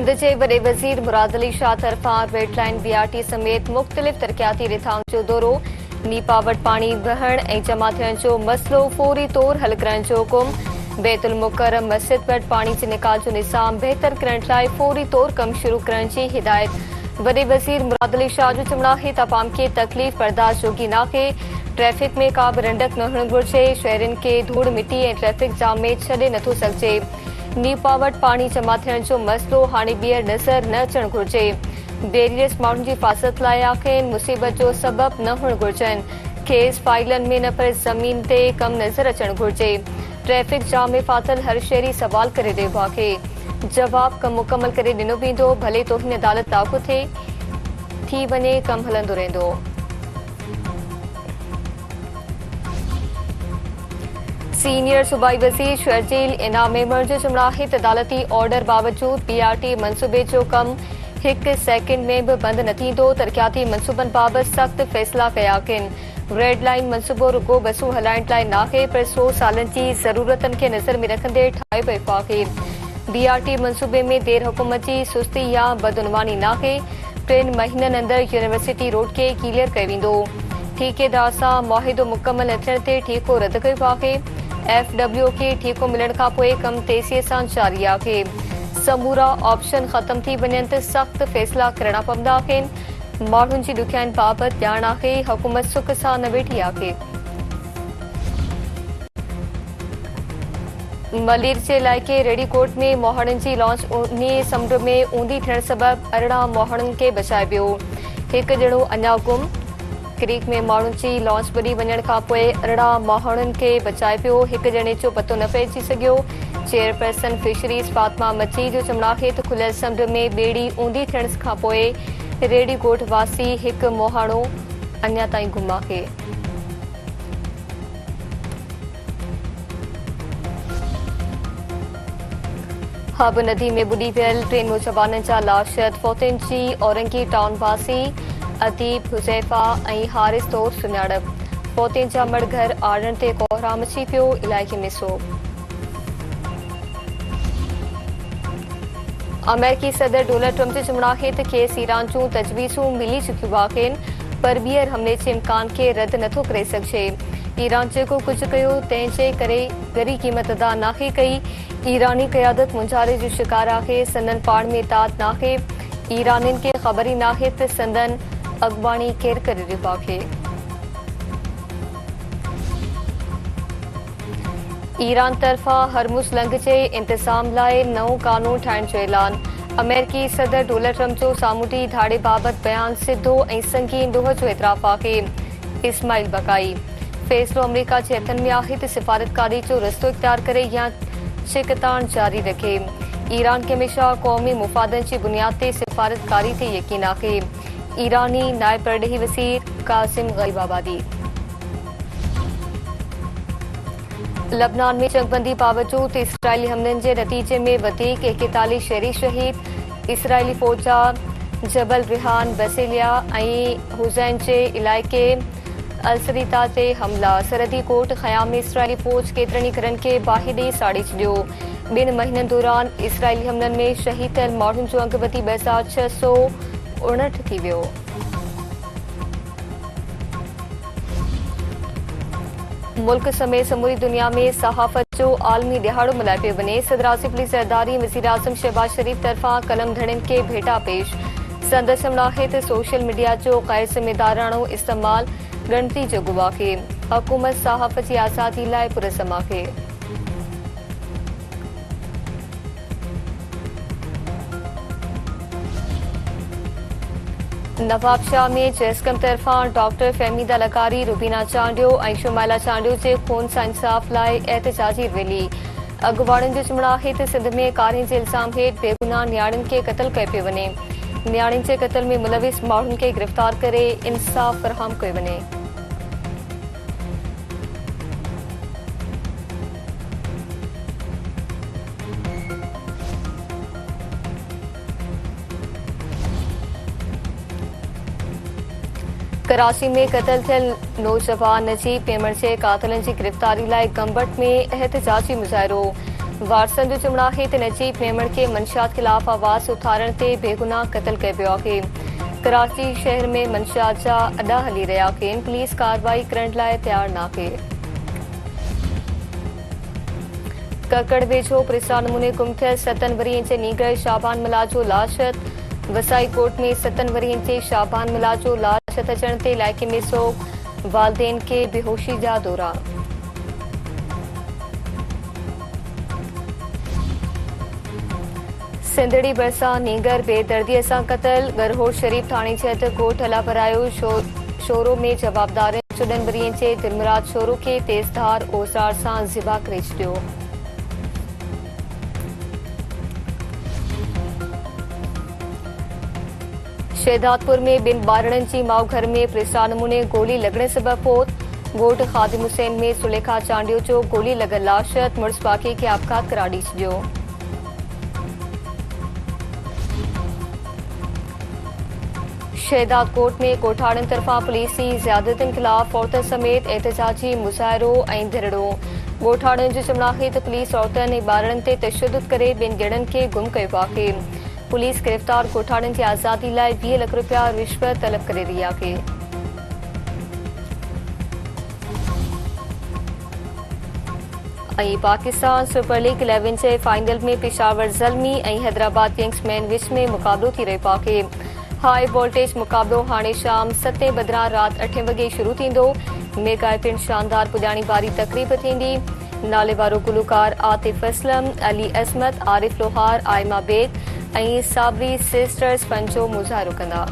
सिंध के वडे वज़ीर मुराद अली शाह तरफां रेड लाइन BRT समेत मुख़्तलिफ़ तरक़ियाती रिथाउन जो दौरो। नीपा वटि पाणी बहण ऐं जमा थियण जो मसइलो फौरी तौर हल करण जो हुकुम। बैतुल मुकर्रम मस्जिद वटि पाणी जे निकाल जो निज़ाम बहितर करण लाइ फौरी तौर कम शुरू करण जी हिदायत। वडे वज़ीर मुराद अली शाह जो चवणु आहे त अवाम खे तकलीफ़ बर्दाश्त जोगी नाहे। ट्रैफ़िक में का बि रंडक न हुअणु घुरिजे। शहरनि खे धूड़ मिटी ऐं ट्रैफ़िक जाम में छॾे नथो सघिजे। नीपा वटि पाणी जमा थियण जो मसइलो हाणे ॿीहर नज़र न अचणु घुरिजे। बैरियर्स माण्हुनि जी हिफ़ाज़त लाइ आहिनि, मुसीबत जो सबबु न हुअणु घुरिजनि। खेसि फाइलनि में न पर ज़मीन ते कम नज़र अचणु घुरिजे। ट्रैफ़िक जाम में फाथल हर शहरी सवाल करे रहियो आहे। जवाब कम मुकमल करे ॾिनो वेंदो, भले तौहीन अदालत लागू थी वञे, कम हलंदो रहंदो। सीनियर सूबाई वज़ीर शर्जील इनाम मेमण जो चवणु आहे त अदालती ऑर्डर बावजूद BRT मंसूबे जो कमु 1 सेकेंड में बि बंदि न थींदो। तरक़ियाती मंसूबनि बाबति सख़्त फ़ैसिला कया आहिनि। रेड लाइन मंसूबो रुगो बसूं हलाइण लाइ नाहे, पर 100 सालनि जी ज़रूरतनि खे नज़र में रखंदे ठाहे पियो आहे। BRT मंसूबे में देर हुकूमत जी सुस्ती या बदउनवानी नाहे। 3 महीननि अंदरि यूनिवर्सिटी रोड खे क्लियर कयो वेंदो। ठेकेदार सां मुआहिदो मुकमल न थियण ते ठेको रद्द कयो आहे। FW खे ठेको मिलण खां पोइ कम तेज़ीअ सां जारी आहे। समूरा ऑप्शन ख़त्म थी वञनि त सख़्त फ़ैसिला करणा पवंदा आहिनि। माण्हुनि जी ॾुखियाईनि बाबति ॼाण आहे, हुकूमत सुख सां न वेठी आहे। मलीर जे इलाइक़े रेडीकोट में मोहाड़नि जी लॉन्च उन समुंड में ऊंधी थियण सबबि 18 मोहाड़नि खे बचाए पियो। हिकु ॼणो अञा गुम। क्रीक में माण्हुनि जी लॉन्च ॿुॾी वञण खां पोइ 18 मोहाड़नि खे बचाए पियो। हिकु ॼणे जो पतो न पइजी सघियो। चेयरपर्सन फिशरीज़ फातिमा मची जो चवणु आहे त खुलियल समुंड में ॿेड़ी ऊंधी थियण खां पोइ रेडीकोट वासी हिकु मोहाणो अञा ताईं गुम आहे। हब नदी में ॿुॾी वियल 3 नौजवाननि जा लाश फौतनि जी औरंगी टाउन वासी अदीब हुज़ैफ़ा ऐं हारिस तौर सुञाणप। फौतनि जा मड़ घर आणण ते कोहराम अची पियो, इलाइक़े में सोग। अमेरिकी सदर डोनाल्ड ट्रम्प जो चवणु आहे त खेसि ईरान जूं तजवीज़ूं मिली चुकियूं आहिनि, पर ॿीहर हमले जे इम्कान खे रद्द नथो करे सघिजे। ईरान जेको कुझु कयो तंहिंजे करे ॻरी क़ीमत अदा नाहे कई। ईरानी क़यादत मुंझारे जो शिकार आहे, संदन पाण में इताद नाहे। ईरानियुनि खे ख़बर ई नाहे त संदन अॻुवाणी केरु करे रहियो आहे। ईरान तरफ़ां हरमुज़ लंघ जे इंतज़ाम लाइ नओं कानून ठाहिण जो ऐलान। अमेरिकी सदर डोनाल्ड ट्रम्प जो सामूंडी धाड़े बाबति बयान सिधो ऐं संगीन ॾोह जो एतिराफ़ आहे। इस्माइल बकाई फ़ैसिलो अमरीका जे हथनि में आहे त सिफ़ारतकारी जो रस्तो इख्तियार करे या छिकताण जारी रखे। ईरान खे हमेशह क़ौमी मुफ़ादनि जी बुनियाद ते सिफ़ारतकारी ते यकीन आहे। ईरानी नायब परॾेही वज़ीर कासिम ग़रीबाबादी। लबनान में जंगबंदी बावजूद इसराइली हमलनि जे नतीजे में वधीक 41 शहरी शहीद। इसराइली फ़ौज जा जबल रिहान, बसेलिया ऐं हुज़ैन जे इलाइक़े अलसरीता ते हमला। सरहदी कोट ख़याम में इसराइली फ़ौज केतिरनि ई घरनि खे बाहि ॾेई साड़ी छॾियो। 2 महीननि दौरान इसराइली हमलनि में शहीद थियल माण्हुनि जो अंग वधी 2659 थी वियो। मुल्क समेत समूरी दुनिया में सहाफ़त जो आलमी ॾिहाड़ो मल्हायो पियो वञे। सदर आसिफ अली ज़रदारी वज़ीर आज़म शहबाज शरीफ़ तरफ़ां कलम धड़नि खे भेटा पेश। संदसि चवणु आहे त सोशल मीडिया जो ग़ैर ज़िमेदाराणो इस्तेमाल ॻणिती जोॻो आहे। हुकूमत सहाफ़त जी आज़ादी लाइ पुरज़म आहे। नवाबशाह में जैसकम तरफ़ां डॉक्टर फहमीदा लकारी, रुबीना चांडियो ऐं शुमाइला चांडियो जे खून सां इंसाफ़ लाइ एहतजाजी रैली। अॻुवाणनि जो चवणु आहे त सिंध में कारियुनि जे इल्ज़ाम हेठि बेगुनाह नियाणियुनि खे क़त्ल कयो पियो वञे। नियाणियुनि जे क़त्ल में मुलविस माण्हुनि खे गिरफ़्तार करे इंसाफ़ फ़राहम कयो वञे। कराची में क़त्ल थियल नौजवान नजीब मेमण जे कातिलनि जी गिरफ़्तारी लाइ गंबट में एहतजाजी मुज़ाहिरो। वारसन जो चमड़ाहे ते नजीब मेमण के मंशियात खिलाफ आवाज़ उथारण ते बेगुनाह कत्ल कयो वियो आहे। कराची शहर में मंशियात जा अॾा हली रहिया आहिनि। पुलिस कार्रवाई करण लाइ तयार नाहे। ककड़ वेझो प्रिसा नमूने गुम थियल 7 वरियन जे नीगर शाबान मिला जो लाशत। वसाई कोट में 7 वरियन जे शाबान मिला जो लाशत अचण ते इलाइक़े में सोग, वालदेन के बेहोशी जा दौरा। सिंधड़ी भरिसां नीगर बेदर्दीअ सां क़तल। गरहोर शरीफ थाणे जे हथ कोर्ट हला भरायो। शोरो में जवाबदार 4 वरियन जे दिलमुराद शोरो खे तेज़धार औज़ार सां ज़िबा करे छॾियो। शहदादपुर में 2 ॿारनि जी माउ घर में प्रिसा नमूने गोली लॻण सबबि फौत। ॻोठ ख़ादिम हुसैन में सुलेखा चांडियो जो गोली लॻल लाशत। मुड़ुस पाके खे आपघात करार ॾेई छॾियो। शहदाद कोट में कोठाड़न तरफां पुलिसी ज़ियादतियुनि खिलाफ औरतुनि समेत एहतजाजी मुज़ाहिरो ऐं धरड़ो। ॻोठाड़नि जो चमड़ाहे त पुलिस औरतुनि ऐं ॿारनि ते तशद्दुद करे 2 ॼणनि खे गुम कयो आहे। पुलिस गिरफ़्तार ॻोठाड़नि जी आज़ादी लाइ 20 लख रुपया रिश्वत तलब करे रही आहे। ऐं पाकिस्तान सुपर लीग 11 जे फाइनल में पेशावर ज़ल्मी ऐं हैदराबाद किंग्समैन विच में मुक़ाबलो थी रहियो आहे। हाई वोल्टेज मुक़ाबलो हाणे शाम 7 बदिरां राति 8 वॻे शुरू थींदो। मेगा इवेंट शानदार पुॼाणी वारी तक़रीब थींदी। नाले वारो गुलकार आतिफ असलम, अली असमत, आरिफ लोहार, आइमा बेग ऐं साबरी सिस्टर्स फन जो मुज़ाहिरो कंदा।